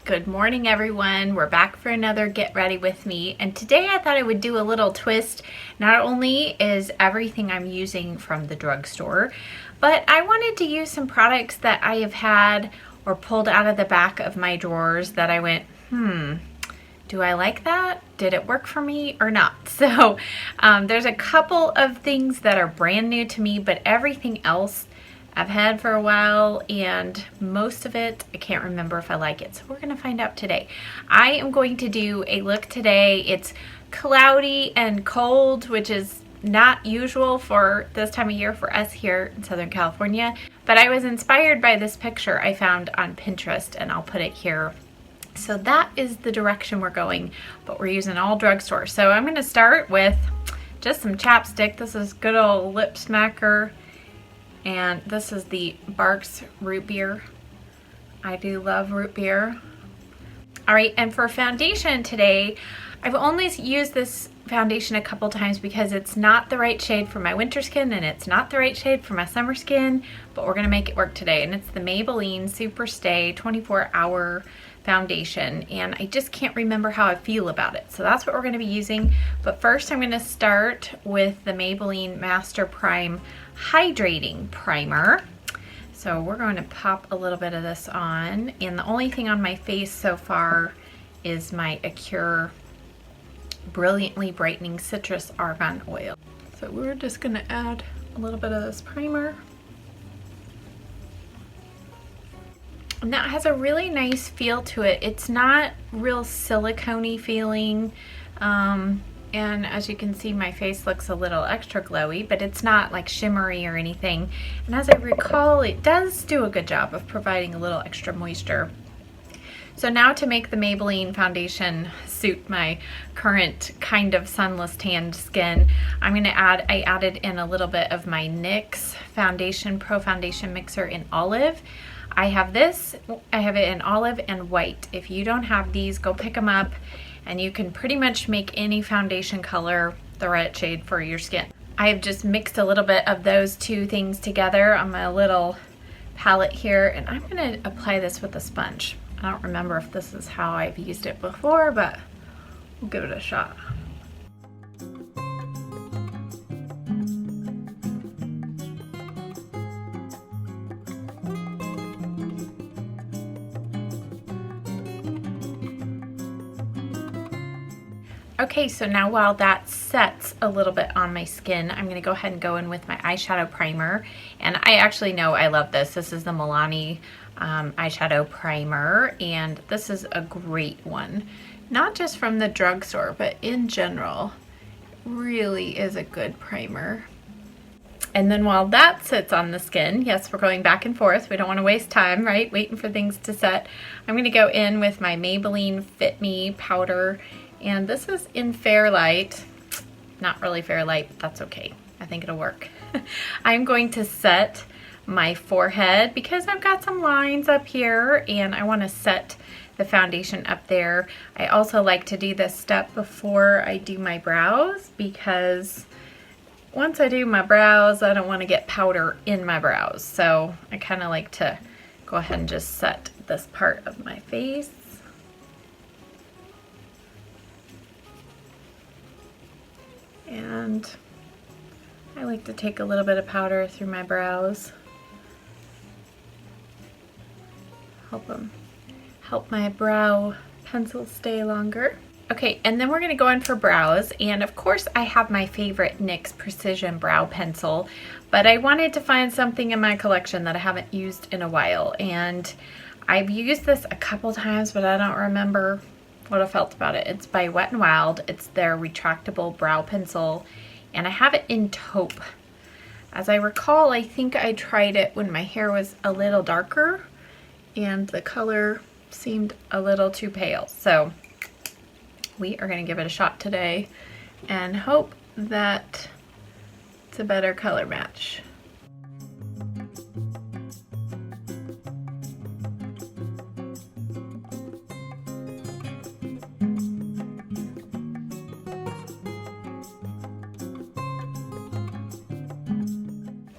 Good morning, everyone. We're back for another Get Ready With Me, and today I thought I would do a little twist. Not only is everything I'm using from the drugstore, but I wanted to use some products that I have had or pulled out of the back of my drawers that I went, do I like that? Did it work for me or not? So there's a couple of things that are brand new to me, but everything else I've had for a while, and most of it, I can't remember if I like it. So we're gonna find out today. I am going to do a look today. It's cloudy and cold, which is not usual for this time of year for us here in Southern California. But I was inspired by this picture I found on Pinterest, and I'll put it here. So that is the direction we're going, but we're using all drugstore. So I'm gonna start with just some chapstick. This is good old lip smacker. And this is the Barks root beer. I do love root beer. All right, and for foundation today, I've only used this foundation a couple times because it's not the right shade for my winter skin and it's not the right shade for my summer skin, but we're gonna make it work today. And it's the Maybelline Superstay 24-hour foundation, and I just can't remember how I feel about it. So that's what we're gonna be using. But first I'm gonna start with the Maybelline Master Prime Hydrating Primer. So we're going to pop a little bit of this on, and the only thing on my face so far is my Acure Brilliantly Brightening Citrus Argan Oil. So we're just gonna add a little bit of this primer. And that has a really nice feel to it. It's not real silicone-y feeling. And as you can see, my face looks a little extra glowy, but it's not like shimmery or anything. And as I recall, it does do a good job of providing a little extra moisture. So now to make the Maybelline foundation suit my current kind of sunless tanned skin, I added in a little bit of my NYX Pro Foundation Mixer in Olive. I have this, I have it in olive and white. If you don't have these, go pick them up, and you can pretty much make any foundation color the right shade for your skin. I have just mixed a little bit of those two things together on my little palette here, and I'm gonna apply this with a sponge. I don't remember if this is how I've used it before, but we'll give it a shot. Okay, so now while that sets a little bit on my skin, I'm gonna go ahead and go in with my eyeshadow primer. And I actually know I love this. This is the Milani eyeshadow primer, and this is a great one. Not just from the drugstore, but in general, really is a good primer. And then while that sits on the skin, yes, we're going back and forth. We don't wanna waste time, right? Waiting for things to set. I'm gonna go in with my Maybelline Fit Me Powder. And this is in Fairlight, not really Fairlight, but that's okay. I think it'll work. I'm going to set my forehead because I've got some lines up here and I want to set the foundation up there. I also like to do this step before I do my brows because once I do my brows, I don't want to get powder in my brows. So I kind of like to go ahead and just set this part of my face. And I like to take a little bit of powder through my brows. Help my brow pencil stay longer. Okay, and then we're gonna go in for brows. And of course I have my favorite NYX Precision Brow Pencil, but I wanted to find something in my collection that I haven't used in a while. And I've used this a couple times, but I don't remember what I felt about it. It's by Wet n Wild. It's their retractable brow pencil, and I have it in taupe. As I recall, I think I tried it when my hair was a little darker and the color seemed a little too pale. So we are gonna give it a shot today and hope that it's a better color match.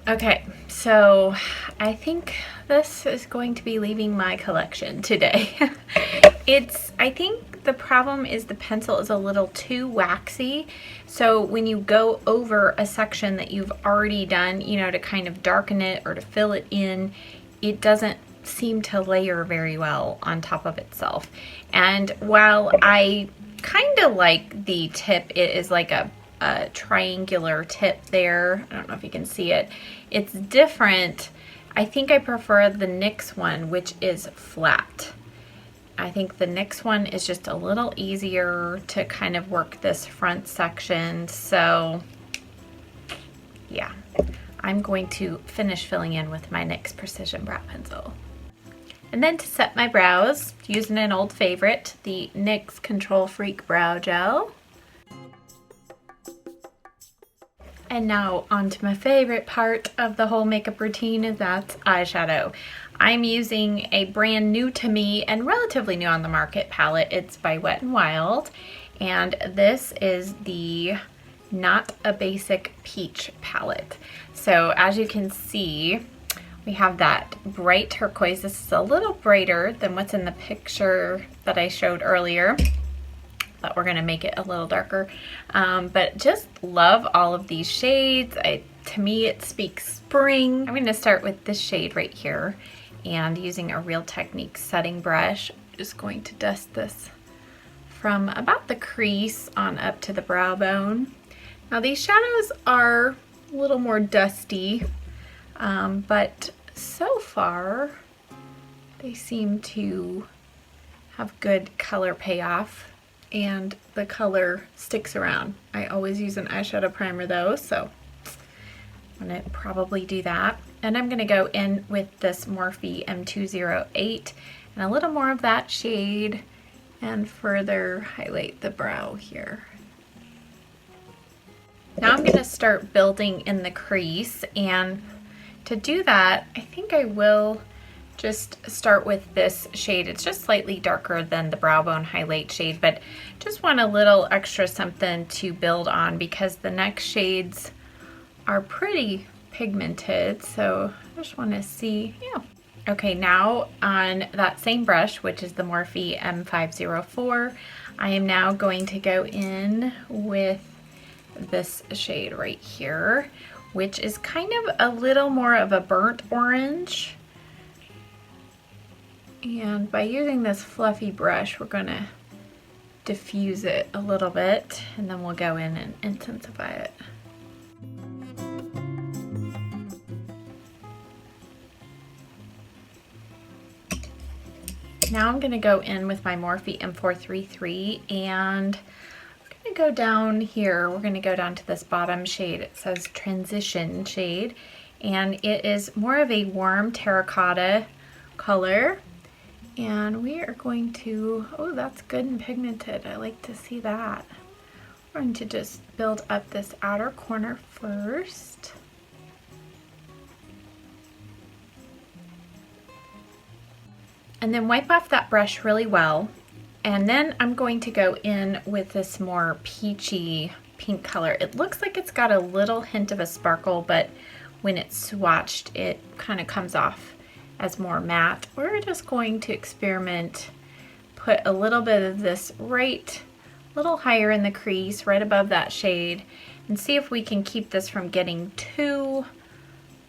Okay, so I think this is going to be leaving my collection today. I think the problem is the pencil is a little too waxy. So when you go over a section that you've already done, you know, to kind of darken it or to fill it in, it doesn't seem to layer very well on top of itself. And while I kind of like the tip, it is like a triangular tip there. I don't know if you can see it. It's different. I think I prefer the NYX one, which is flat. I think the NYX one is just a little easier to kind of work this front section. So yeah, I'm going to finish filling in with my NYX Precision Brow Pencil. And then to set my brows, using an old favorite, the NYX Control Freak Brow Gel. And now onto my favorite part of the whole makeup routine, and that's eyeshadow. I'm using a brand new to me and relatively new on the market palette. It's by Wet n Wild, and this is the Not a Basic Peach palette. So as you can see, we have that bright turquoise. This is a little brighter than what's in the picture that I showed earlier, but we're gonna make it a little darker. But just love all of these shades. To me, it speaks spring. I'm gonna start with this shade right here, and using a Real Techniques setting brush, I'm just going to dust this from about the crease on up to the brow bone. Now these shadows are a little more dusty, but so far they seem to have good color payoff, and the color sticks around. I always use an eyeshadow primer though, so I'm gonna probably do that. And I'm gonna go in with this Morphe M208 and a little more of that shade and further highlight the brow here. Now I'm gonna start building in the crease, and to do that, I think I will just start with this shade. It's just slightly darker than the brow bone highlight shade, but just want a little extra something to build on because the next shades are pretty pigmented. So I just want to see, yeah. Okay, now on that same brush, which is the Morphe M504, I am now going to go in with this shade right here, which is kind of a little more of a burnt orange. And by using this fluffy brush, we're gonna diffuse it a little bit, and then we'll go in and intensify it. Now I'm gonna go in with my Morphe M433, and I'm gonna go down here. We're gonna go down to this bottom shade. It says Transition shade, and it is more of a warm terracotta color. And we are going to, oh, that's good and pigmented. I like to see that. We're going to just build up this outer corner first. And then wipe off that brush really well. And then I'm going to go in with this more peachy pink color. It looks like it's got a little hint of a sparkle, but when it's swatched, it kind of comes off as more matte. We're just going to experiment, put a little bit of this right a little higher in the crease, right above that shade, and see if we can keep this from getting too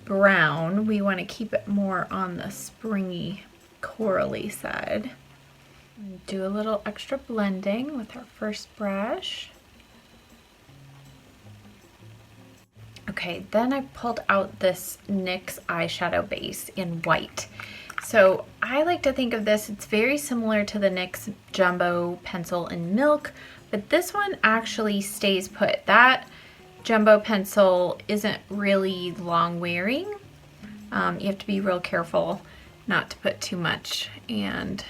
brown. We want to keep it more on the springy, corally side. Do a little extra blending with our first brush. Okay, then I pulled out this NYX Eyeshadow Base in white. So I like to think of this, it's very similar to the NYX Jumbo Pencil in Milk, but this one actually stays put. That Jumbo Pencil isn't really long wearing. You have to be real careful not to put too much. And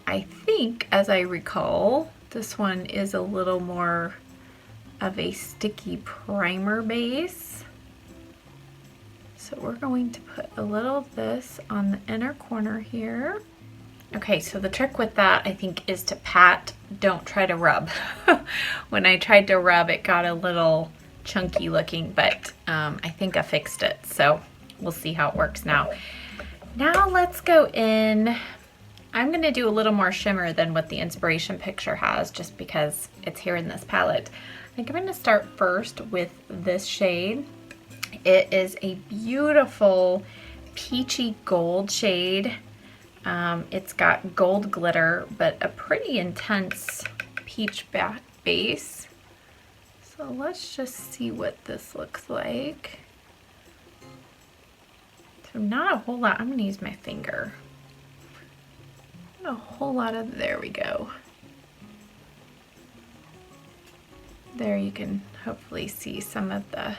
I think, as I recall, this one is a little more of a sticky primer base. So we're going to put a little of this on the inner corner here. Okay, so the trick with that, I think, is to pat, don't try to rub. When I tried to rub, it got a little chunky looking, but I think I fixed it. So we'll see how it works now. Now let's go in. I'm gonna do a little more shimmer than what the inspiration picture has just because it's here in this palette. I think I'm gonna start first with this shade. It is a beautiful peachy gold shade. It's got gold glitter, but a pretty intense peach base. So let's just see what this looks like. So not a whole lot. I'm gonna use my finger. Not a whole lot of, there we go. There you can hopefully see some of the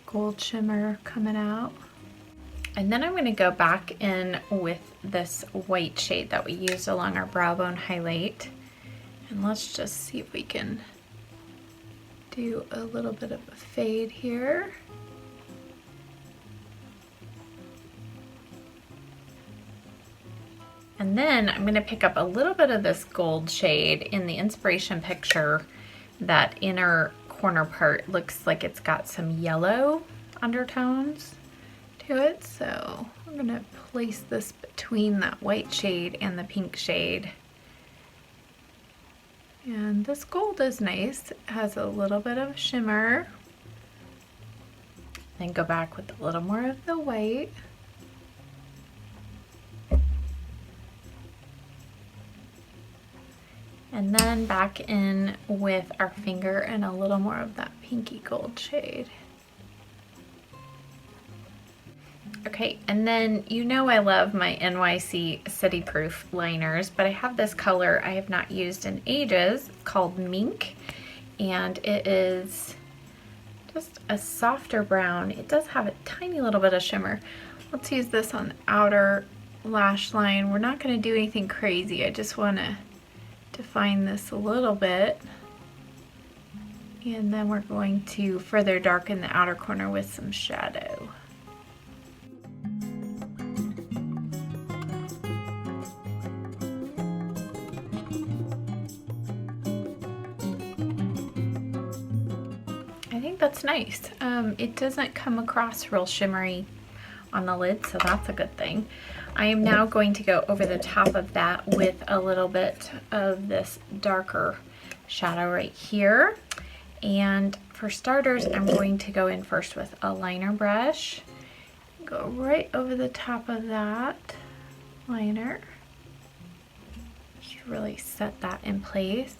gold shimmer coming out. And then I'm going to go back in with this white shade that we used along our brow bone highlight. And let's just see if we can do a little bit of a fade here. And then I'm going to pick up a little bit of this gold shade in the inspiration picture. That inner corner part looks like it's got some yellow undertones to it, so I'm gonna place this between that white shade and the pink shade. And this gold is nice, it has a little bit of shimmer. Then go back with a little more of the white. And then back in with our finger and a little more of that pinky gold shade. Okay, and then you know I love my NYC Cityproof liners, but I have this color I have not used in ages. It's called Mink, and it is just a softer brown. It does have a tiny little bit of shimmer. Let's use this on the outer lash line. We're not going to do anything crazy. I just want to define this a little bit. And then we're going to further darken the outer corner with some shadow. I think that's nice. It doesn't come across real shimmery on the lid, so that's a good thing. I am now going to go over the top of that with a little bit of this darker shadow right here. And for starters, I'm going to go in first with a liner brush. Go right over the top of that liner. Just really set that in place.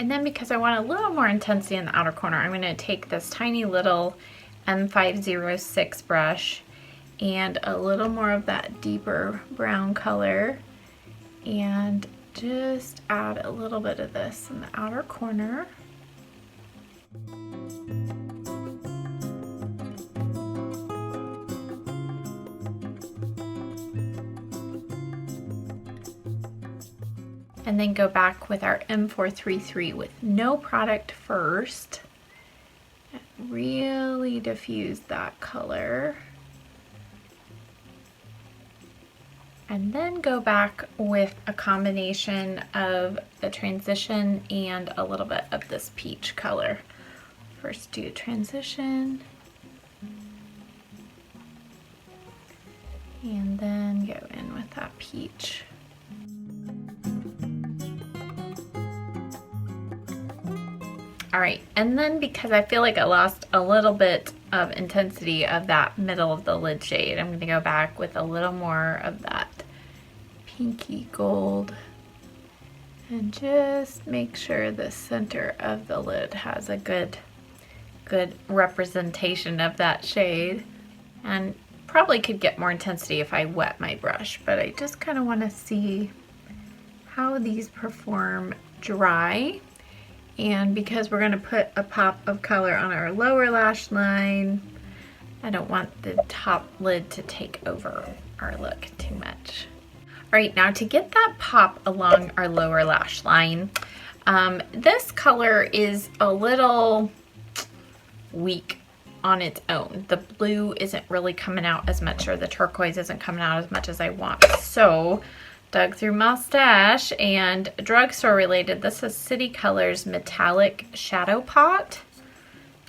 And then because I want a little more intensity in the outer corner, I'm going to take this tiny little M506 brush and a little more of that deeper brown color and just add a little bit of this in the outer corner. And then go back with our M433 with no product first. And really diffuse that color. And then go back with a combination of the transition and a little bit of this peach color. First do transition. And then go in with that peach. All right, and then because I feel like I lost a little bit of intensity of that middle of the lid shade, I'm gonna go back with a little more of that pinky gold and just make sure the center of the lid has a good representation of that shade. And probably could get more intensity if I wet my brush, but I just kind of want to see how these perform dry. And because we're going to put a pop of color on our lower lash line, I don't want the top lid to take over our look too much. All right, now to get that pop along our lower lash line, this color is a little weak on its own. The blue isn't really coming out as much, or the turquoise isn't coming out as much as I want. So dug through my stash, and drugstore related. This is City Colors Metallic Shadow Pot.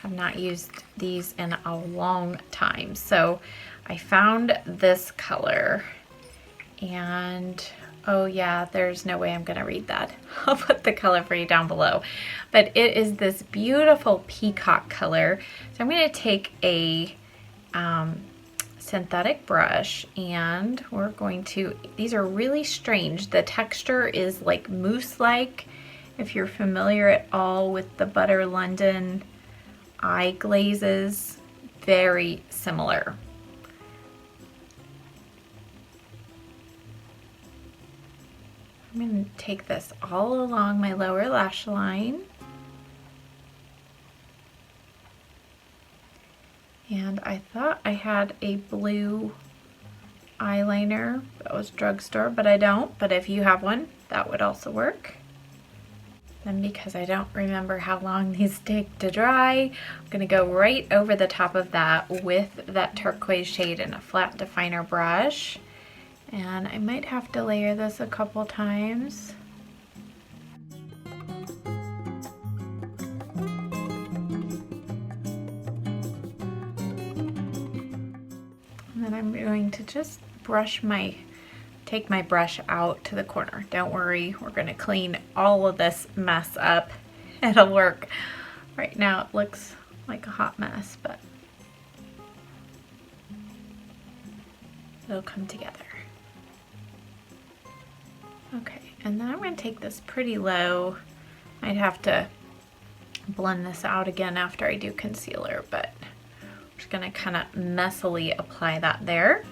I've not used these in a long time, so I found this color, and oh yeah, there's no way I'm gonna read that. I'll put the color for you down below. But it is this beautiful peacock color. So I'm gonna take a synthetic brush, and we're going to, these are really strange. The texture is like mousse-like. If you're familiar at all with the Butter London eye glazes, very similar. I'm going to take this all along my lower lash line. And I thought I had a blue eyeliner that was drugstore, but I don't. But if you have one, that would also work. Then because I don't remember how long these take to dry, I'm going to go right over the top of that with that turquoise shade and a flat definer brush. And I might have to layer this a couple times. And then I'm going to just take my brush out to the corner. Don't worry, we're gonna clean all of this mess up. It'll work. Right now it looks like a hot mess, but it'll come together. Okay, and then I'm going to take this pretty low. I'd have to blend this out again after I do concealer, but I'm just going to kind of messily apply that there.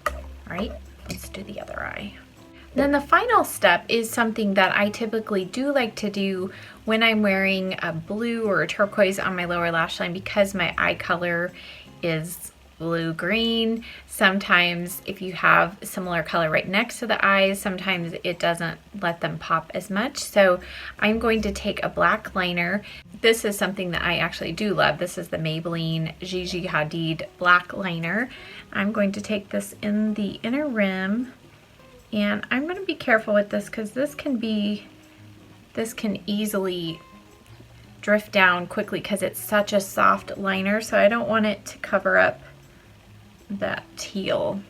All right, let's do the other eye. Then the final step is something that I typically do like to do when I'm wearing a blue or a turquoise on my lower lash line, because my eye color is blue-green. Sometimes if you have a similar color right next to the eyes, sometimes it doesn't let them pop as much. So I'm going to take a black liner. This is something that I actually do love. This is the Maybelline Gigi Hadid black liner. I'm going to take this in the inner rim, and I'm going to be careful with this because this can easily drift down quickly because it's such a soft liner, so I don't want it to cover up that teal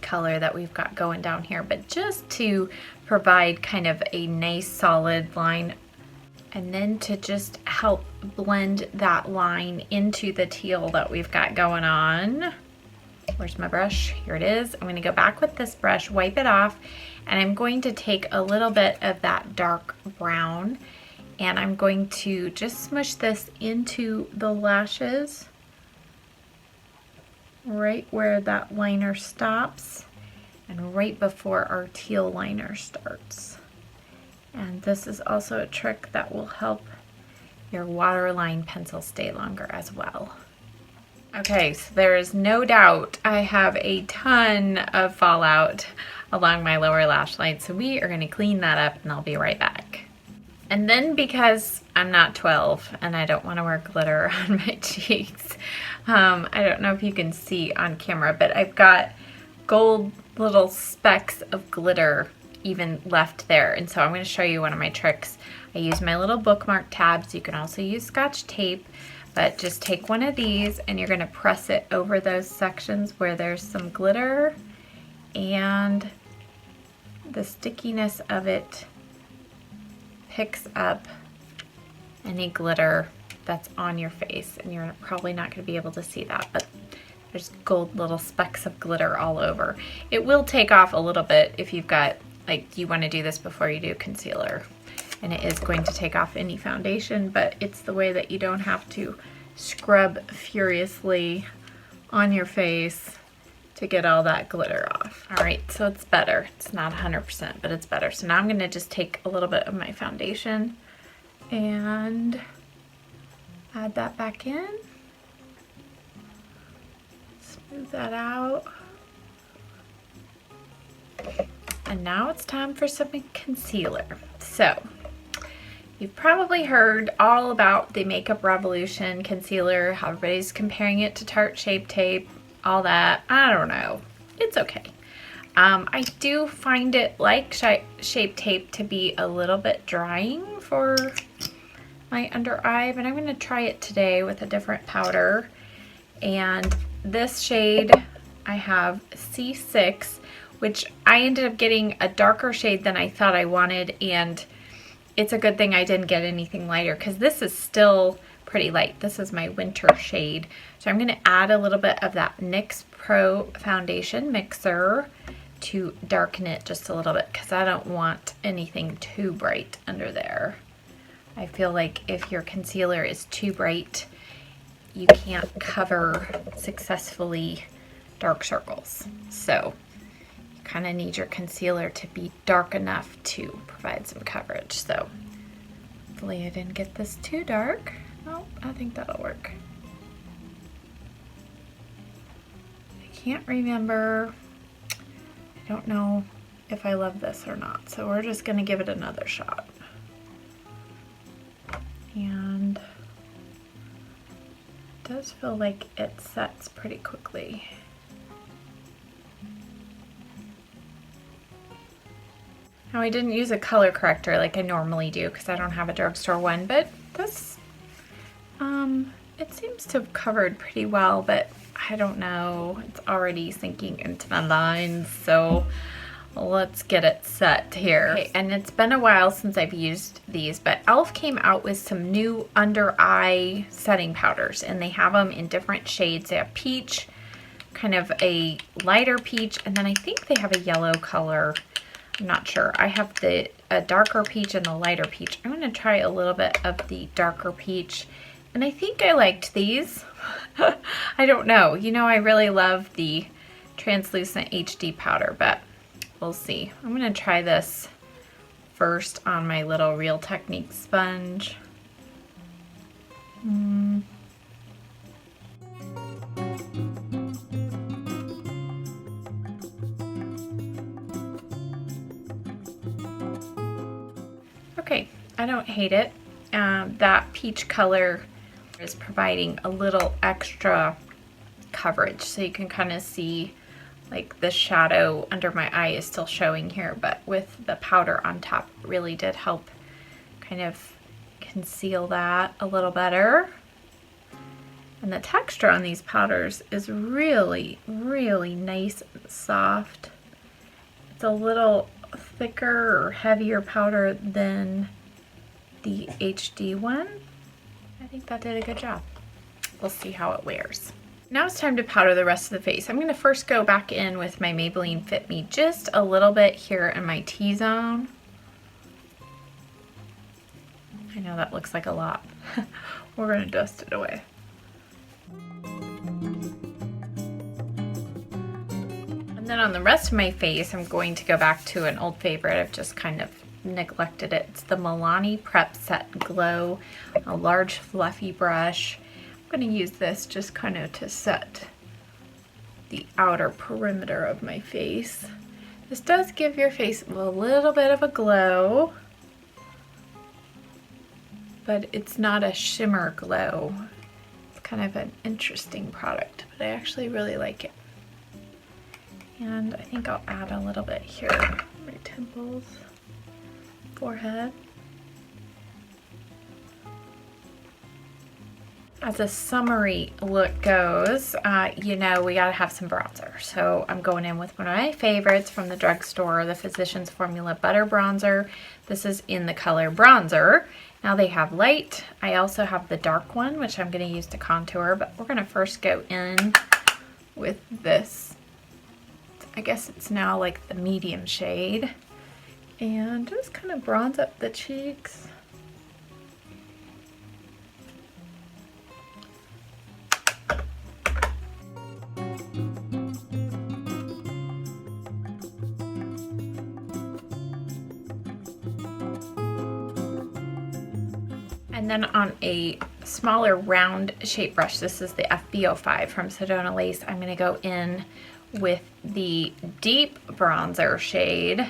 color that we've got going down here, but just to provide kind of a nice solid line, and then to just help blend that line into the teal that we've got going on. Where's my brush? Here it is. I'm going to go back with this brush, wipe it off, and I'm going to take a little bit of that dark brown, and I'm going to just smush this into the lashes right where that liner stops and right before our teal liner starts. And this is also a trick that will help your waterline pencil stay longer as well. Okay, so there is no doubt I have a ton of fallout along my lower lash line, so we are going to clean that up and I'll be right back. And then, because I'm not 12 and I don't want to wear glitter on my cheeks, I don't know if you can see on camera, but I've got gold little specks of glitter even left there. And so I'm going to show you one of my tricks. I use my little bookmark tabs. You can also use Scotch tape, but just take one of these and you're going to press it over those sections where there's some glitter, and the stickiness of it picks up any glitter that's on your face, and you're probably not going to be able to see that, but there's gold little specks of glitter all over. It will take off a little bit if you've got, like, you want to do this before you do concealer, and it is going to take off any foundation, but it's the way that you don't have to scrub furiously on your face to get all that glitter off. All right, so it's better. It's not 100%, but it's better. So now I'm gonna just take a little bit of my foundation and add that back in. Smooth that out. And now it's time for some concealer. So you've probably heard all about the Makeup Revolution concealer, how everybody's comparing it to Tarte Shape Tape, all that. I don't know. It's okay. I do find it, like Shape Tape, to be a little bit drying for my under eye, but I'm going to try it today with a different powder. And this shade, I have C6, which I ended up getting a darker shade than I thought I wanted, and it's a good thing I didn't get anything lighter because this is still pretty light. This is my winter shade. So I'm going to add a little bit of that NYX Pro Foundation Mixer to darken it just a little bit because I don't want anything too bright under there. I feel like if your concealer is too bright, you can't cover successfully dark circles. So you kind of need your concealer to be dark enough to provide some coverage. So hopefully I didn't get this too dark. Oh, I think that'll work. I can't remember. I don't know if I love this or not. So we're just gonna give it another shot. And it does feel like it sets pretty quickly. Now I didn't use a color corrector like I normally do because I don't have a drugstore one, but this, it seems to have covered pretty well, but I don't know, it's already sinking into my lines, so let's get it set here. Okay, and it's been a while since I've used these, but e.l.f. came out with some new under eye setting powders, and they have them in different shades. They have peach, kind of a lighter peach, and then I think they have a yellow color. I'm not sure. I have a darker peach and a lighter peach. I'm going to try a little bit of the darker peach, and I think I liked these. I don't know. You know, I really love the translucent HD powder, but we'll see. I'm going to try this first on my little Real Techniques sponge. Okay, I don't hate it. That peach color is providing a little extra coverage, so you can kind of see like the shadow under my eye is still showing here, but with the powder on top really did help kind of conceal that a little better. And the texture on these powders is really, really nice and soft. It's a little thicker or heavier powder than the HD one. I think that did a good job. We'll see how it wears. Now it's time to powder the rest of the face. I'm going to first go back in with my Maybelline Fit Me just a little bit here in my T-zone. I know that looks like a lot. We're going to dust it away. And then on the rest of my face, I'm going to go back to an old favorite. I've just kind of neglected it. It's the Milani Prep Set Glow, a large fluffy brush. I'm going to use this just kind of to set the outer perimeter of my face. This does give your face a little bit of a glow, but it's not a shimmer glow. It's kind of an interesting product, but I actually really like it. And I think I'll add a little bit here, my temples, forehead. As a summery look goes, you know, we gotta have some bronzer. So I'm going in with one of my favorites from the drugstore, the Physicians Formula Butter Bronzer. This is in the color Bronzer. Now they have light. I also have the dark one, which I'm gonna use to contour, but we're gonna first go in with this. I guess it's now like the medium shade. And just kind of bronze up the cheeks. And then on a smaller round shape brush, this is the FB05 from Sedona Lace, I'm gonna go in with the deep bronzer shade.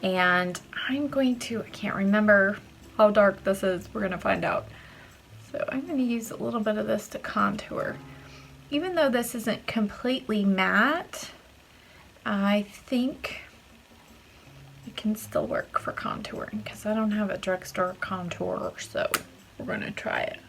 And I'm going to, I can't remember how dark this is, we're gonna find out. So I'm gonna use a little bit of this to contour. Even though this isn't completely matte, I think it can still work for contouring because I don't have a drugstore contour, so we're gonna try it.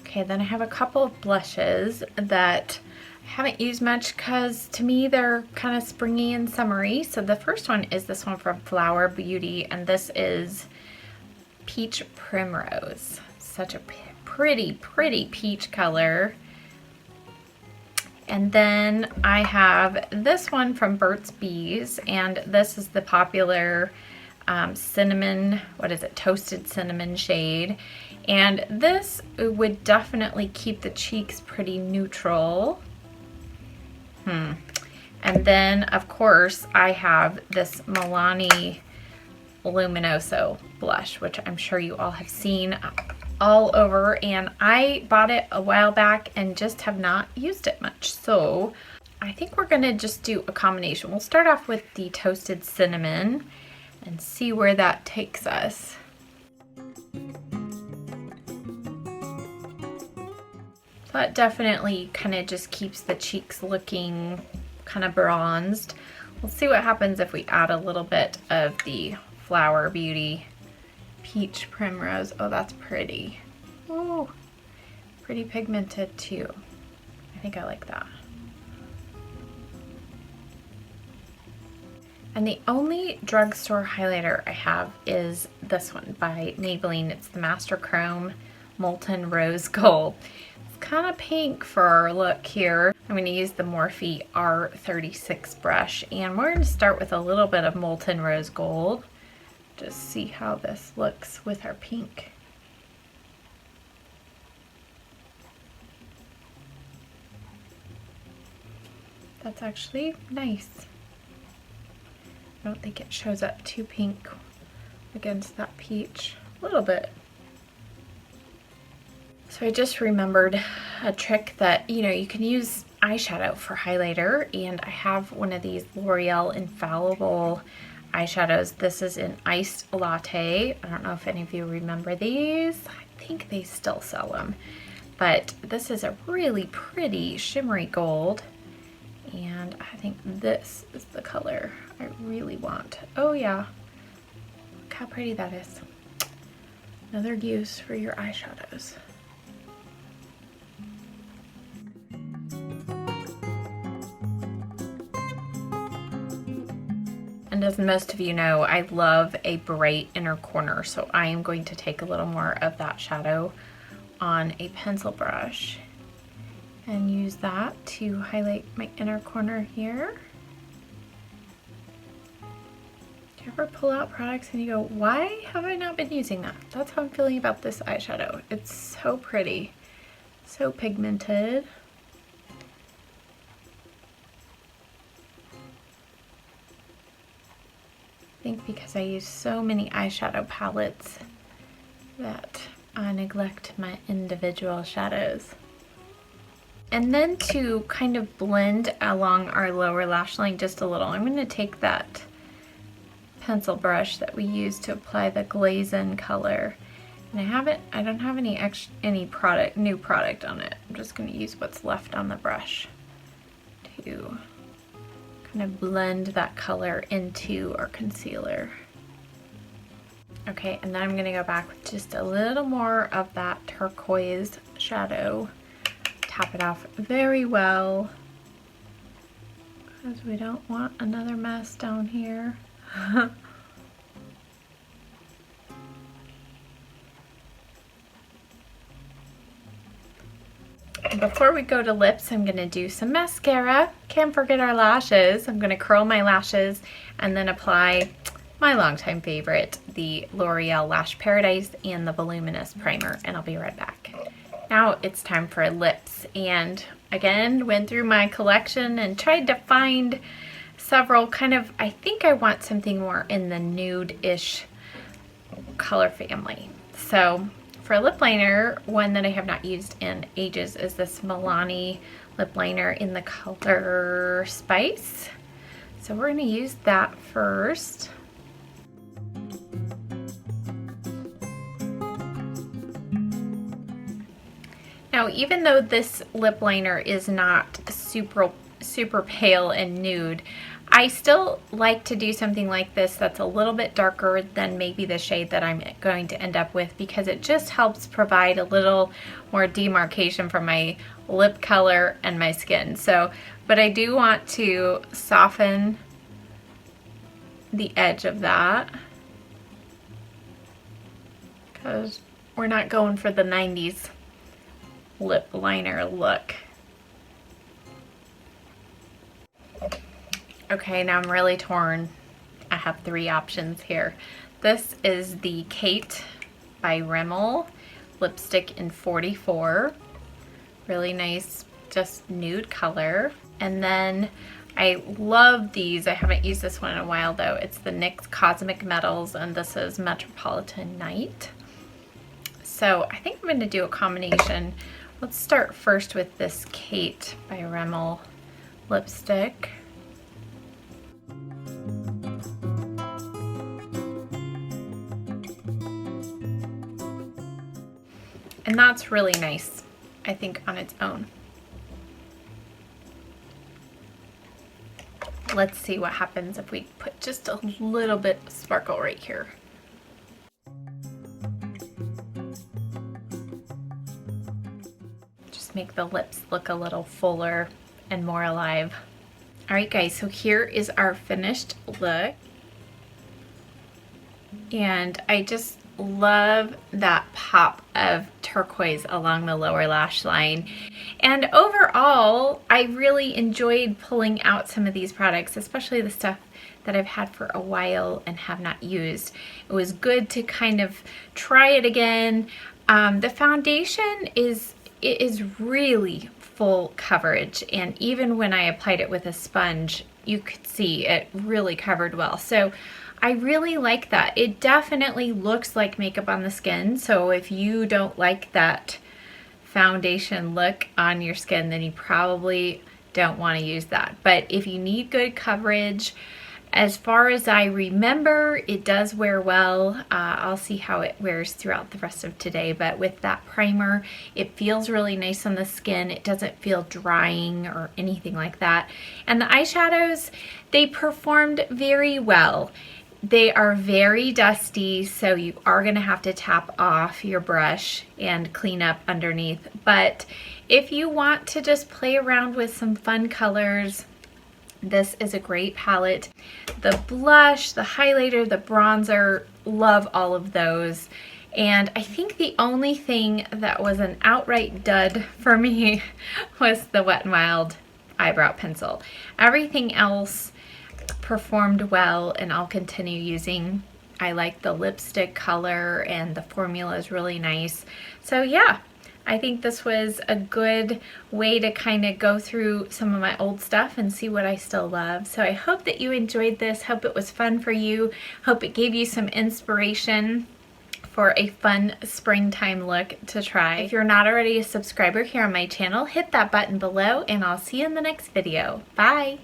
Okay, then I have a couple of blushes that I haven't used much because to me they're kind of springy and summery. So the first one is this one from Flower Beauty, and this is Peach Primrose. Such a pretty peach color. And then I have this one from Burt's Bees, and this is the popular cinnamon, what is it, toasted cinnamon shade. And this would definitely keep the cheeks pretty neutral. And then, of course, I have this Milani Luminoso blush, which I'm sure you all have seen all over. And I bought it a while back and just have not used it much. So I think we're gonna just do a combination. We'll start off with the toasted cinnamon and see where that takes us. That definitely kind of just keeps the cheeks looking kind of bronzed. We'll see what happens if we add a little bit of the Flower Beauty Peach Primrose. Oh, that's pretty. Oh, pretty pigmented too. I think I like that. And the only drugstore highlighter I have is this one by Maybelline. It's the Master Chrome Molten Rose Gold. Kind of pink for our look here. I'm going to use the Morphe R36 brush, and we're going to start with a little bit of Molten Rose Gold. Just see how this looks with our pink. That's actually nice. I don't think it shows up too pink against that peach. A little bit. So I just remembered a trick that, you know, you can use eyeshadow for highlighter, and I have one of these L'Oreal Infallible eyeshadows. This is in Iced Latte. I don't know if any of you remember these. I think they still sell them. But this is a really pretty shimmery gold, and I think this is the color I really want. Oh yeah, look how pretty that is. Another use for your eyeshadows. And as most of you know, I love a bright inner corner, so I am going to take a little more of that shadow on a pencil brush and use that to highlight my inner corner here. Do you ever pull out products and you go, why have I not been using that? That's how I'm feeling about this eyeshadow. It's so pretty, so pigmented. I think because I use so many eyeshadow palettes that I neglect my individual shadows. And then to kind of blend along our lower lash line just a little, I'm going to take that pencil brush that we used to apply the glaze-in color, and I don't have any new product on it. I'm just going to use what's left on the brush to kind of blend that color into our concealer. Okay, and then I'm going to go back with just a little more of that turquoise shadow. Tap it off very well because we don't want another mess down here. Before we go to lips, I'm going to do some mascara. Can't forget our lashes. I'm going to curl my lashes and then apply my longtime favorite, the L'Oreal Lash Paradise and the Voluminous Primer, and I'll be right back. Now it's time for lips, and again, went through my collection and tried to find several kind of, I think I want something more in the nude-ish color family. So for lip liner, one that I have not used in ages is this Milani Lip Liner in the color Spice. So we're going to use that first. Now, even though this lip liner is not super pale and nude, I still like to do something like this that's a little bit darker than maybe the shade that I'm going to end up with, because it just helps provide a little more demarcation from my lip color and my skin. So, but I do want to soften the edge of that, because we're not going for the 90s lip liner look. Okay, now I'm really torn. I have 3 options here. This is the Kate by Rimmel lipstick in 44. Really nice, just nude color. And then I love these. I haven't used this one in a while though. It's the NYX Cosmic Medals, and this is Metropolitan Night. So I think I'm going to do a combination. Let's start first with this Kate by Rimmel lipstick. And that's really nice, I think, on its own. Let's see what happens if we put just a little bit of sparkle right here. Just make the lips look a little fuller and more alive. All right, guys, so here is our finished look. And I just love that pop of turquoise along the lower lash line. And overall, I really enjoyed pulling out some of these products, especially the stuff that I've had for a while and have not used. It was good to kind of try it again. The foundation is really full coverage, and even when I applied it with a sponge, you could see it really covered well. So I really like that. It definitely looks like makeup on the skin, so if you don't like that foundation look on your skin, then you probably don't want to use that. But if you need good coverage, as far as I remember, it does wear well. I'll see how it wears throughout the rest of today, but with that primer, it feels really nice on the skin. It doesn't feel drying or anything like that. And the eyeshadows, they performed very well. They are very dusty, so you are going to have to tap off your brush and clean up underneath. But if you want to just play around with some fun colors, this is a great palette. The blush, the highlighter, the bronzer, love all of those. And I think the only thing that was an outright dud for me was the Wet n Wild eyebrow pencil. Everything else performed well, and I'll continue using. I like the lipstick color, and the formula is really nice. So yeah, I think this was a good way to kind of go through some of my old stuff and see what I still love. So I hope that you enjoyed this. Hope it was fun for you. Hope it gave you some inspiration for a fun springtime look to try. If you're not already a subscriber here on my channel, hit that button below, and I'll see you in the next video. Bye!